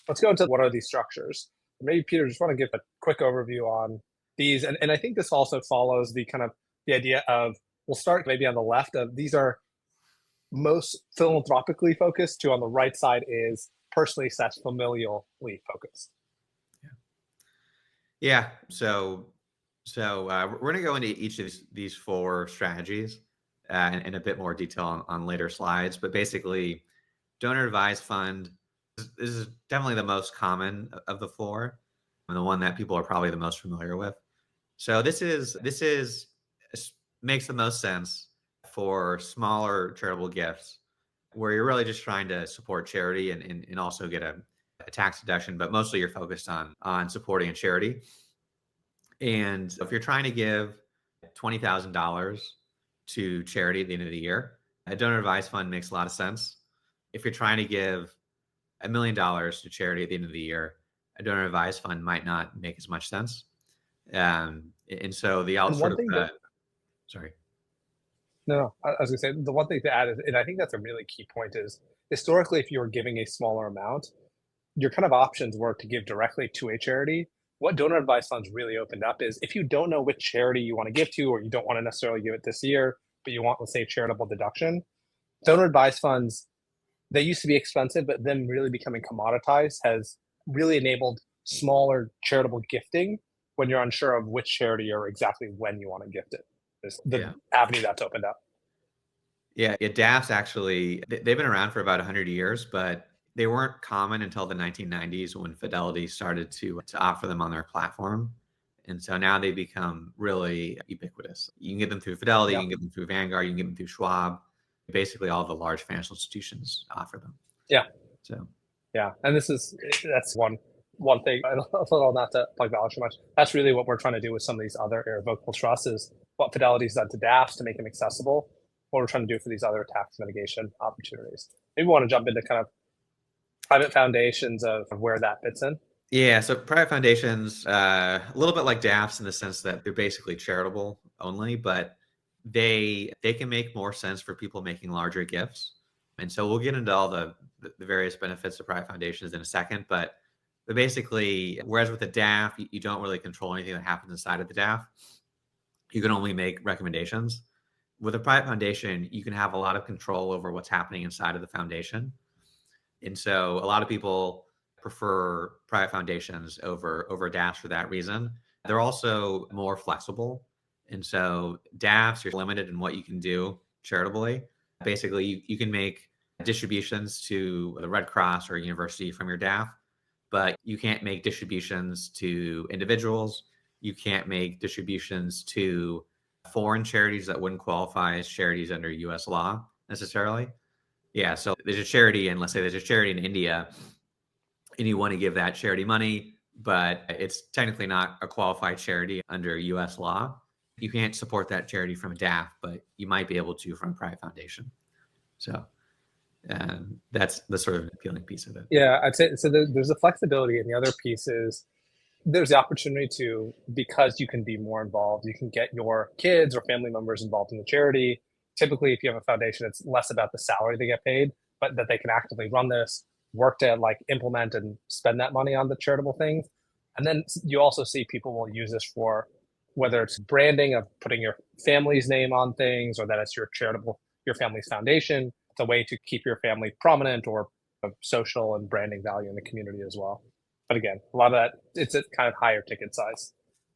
Let's go into what are these structures. Maybe Peter, just want to give a quick overview on these. And I think this also follows the kind of the idea of, we'll start maybe on the left of these are most philanthropically focused to on the right side is personally / familially focused. Yeah. So we're going to go into each of these four strategies in a bit more detail on later slides. But basically, donor advised fund, this is definitely the most common of the four, and the one that people are probably the most familiar with. So this makes the most sense for smaller charitable gifts, where you're really just trying to support charity and also get a tax deduction, but mostly you're focused on supporting a charity. And if you're trying to give $20,000 to charity at the end of the year, a donor advised fund makes a lot of sense. If you're trying to give $1 million to charity at the end of the year, a donor advised fund might not make as much sense. And so the out And sort one of thing that sorry. no, I was gonna say the one thing to add is, and I think that's a really key point, is historically, if you were giving a smaller amount, your kind of options were to give directly to a charity. What donor advised funds really opened up is if you don't know which charity you want to give to, or you don't want to necessarily give it this year, but you want, let's say, charitable deduction, donor advised funds, they used to be expensive, but them really becoming commoditized has really enabled smaller charitable gifting when you're unsure of which charity or exactly when you want to gift it. Is the Yeah. avenue that's opened up. Yeah, DAFs actually, they've been around for about 100 years, but they weren't common until the 1990s when Fidelity started to offer them on their platform. And so now they become really ubiquitous. You can get them through Fidelity, you Yeah. can get them through Vanguard, you can get them through Schwab. Basically, all the large financial institutions offer them. Yeah. So, Yeah. And that's one thing. A little not to plug Voucher much. That's really what we're trying to do with some of these other irrevocable trusts is what Fidelity's done to DAFs to make them accessible. What we're trying to do for these other tax mitigation opportunities. Maybe we want to jump into kind of private foundations of where that fits in. yeah, so private foundations, a little bit like DAFs in the sense that they're basically charitable only, but they can make more sense for people making larger gifts. And so we'll get into all the various benefits of private foundations in a second, but basically, whereas with a DAF, you don't really control anything that happens inside of the DAF. You can only make recommendations. With a private foundation, you can have a lot of control over what's happening inside of the foundation. And so a lot of people prefer private foundations over DAFs for that reason. They're also more flexible. And so DAFs, you're limited in what you can do charitably. Basically, you can make distributions to the Red Cross or university from your DAF, but you can't make distributions to individuals. You can't make distributions to foreign charities that wouldn't qualify as charities under US law necessarily. Yeah, so there's a charity, and let's say there's a charity in India, and you want to give that charity money, but it's technically not a qualified charity under US law. You can't support that charity from a DAF, but you might be able to from a private foundation. So that's the sort of appealing piece of it. Yeah, I'd say so. There's a flexibility, and the other piece is there's the opportunity to, because you can be more involved, you can get your kids or family members involved in the charity. Typically, if you have a foundation, it's less about the salary they get paid, but that they can actively run this, work to like implement and spend that money on the charitable things. And then you also see people will use this for whether it's branding of putting your family's name on things, or that it's your family's foundation. It's a way to keep your family prominent or of social and branding value in the community as well. But again, a lot of that, it's a kind of higher ticket size.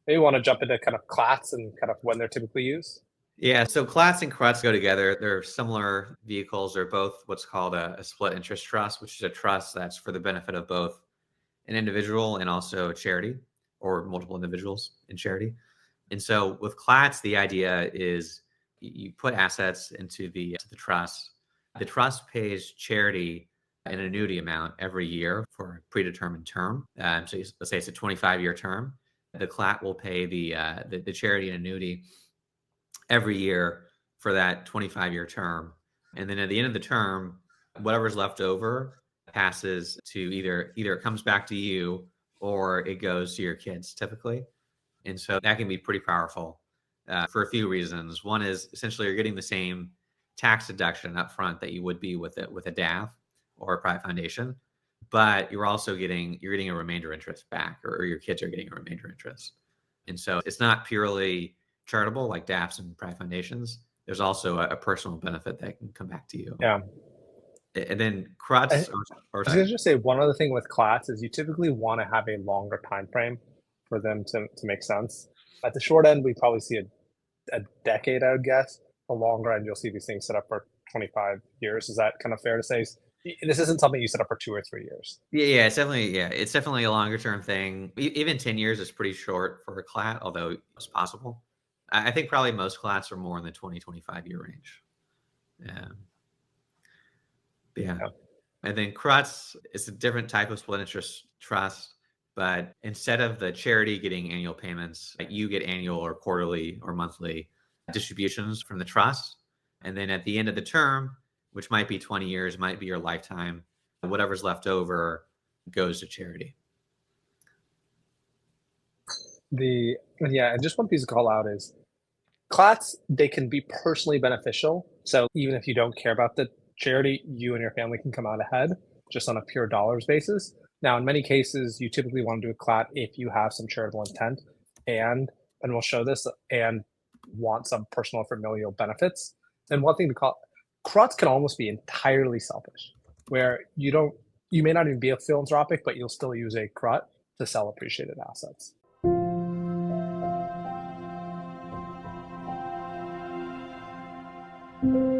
Maybe we want to jump into kind of CLATs and kind of when they're typically used. Yeah, so CLATs and CRUTs go together. They're similar vehicles. They're both what's called a split interest trust, which is a trust that's for the benefit of both an individual and also a charity, or multiple individuals in charity. And so with CLATs, the idea is you put assets into the trust. The trust pays charity an annuity amount every year for a predetermined term. So let's say it's a 25-year term. The CLAT will pay the charity an annuity every year for that 25-year term. And then at the end of the term, whatever's left over passes to either it comes back to you or it goes to your kids typically. And so that can be pretty powerful for a few reasons. One is essentially you're getting the same tax deduction up front that you would be with a DAF. or a private foundation, but you're getting a remainder interest back, or your kids are getting a remainder interest. And so it's not purely charitable like DAFs and private foundations. There's also a personal benefit that can come back to you. Yeah. And then I, CRUTs I was going to just say one other thing with CLATs is you typically want to have a longer time frame for them to make sense. At the short end, we probably see a decade, I would guess. The longer end, you'll see these things set up for 25 years. Is that kind of fair to say? This isn't something you set up for 2 or 3 years. Yeah, it's definitely a longer term thing. Even 10 years is pretty short for a CLAT, although it's possible. I think probably most CLATs are more in the 20-25 year range. Yeah. Yeah. And then CRUTs is a different type of split interest trust, but instead of the charity getting annual payments, you get annual or quarterly or monthly distributions from the trust. And then at the end of the term, which might be 20 years, might be your lifetime, whatever's left over goes to charity. And just one piece to call out is CLATs, they can be personally beneficial. So even if you don't care about the charity, you and your family can come out ahead just on a pure dollars basis. Now, in many cases, you typically want to do a CLAT if you have some charitable intent and we'll show this, and want some personal or familial benefits. And one thing to call CRUTs can almost be entirely selfish, where you may not even be a philanthropic, but you'll still use a CRUT to sell appreciated assets. Thank you.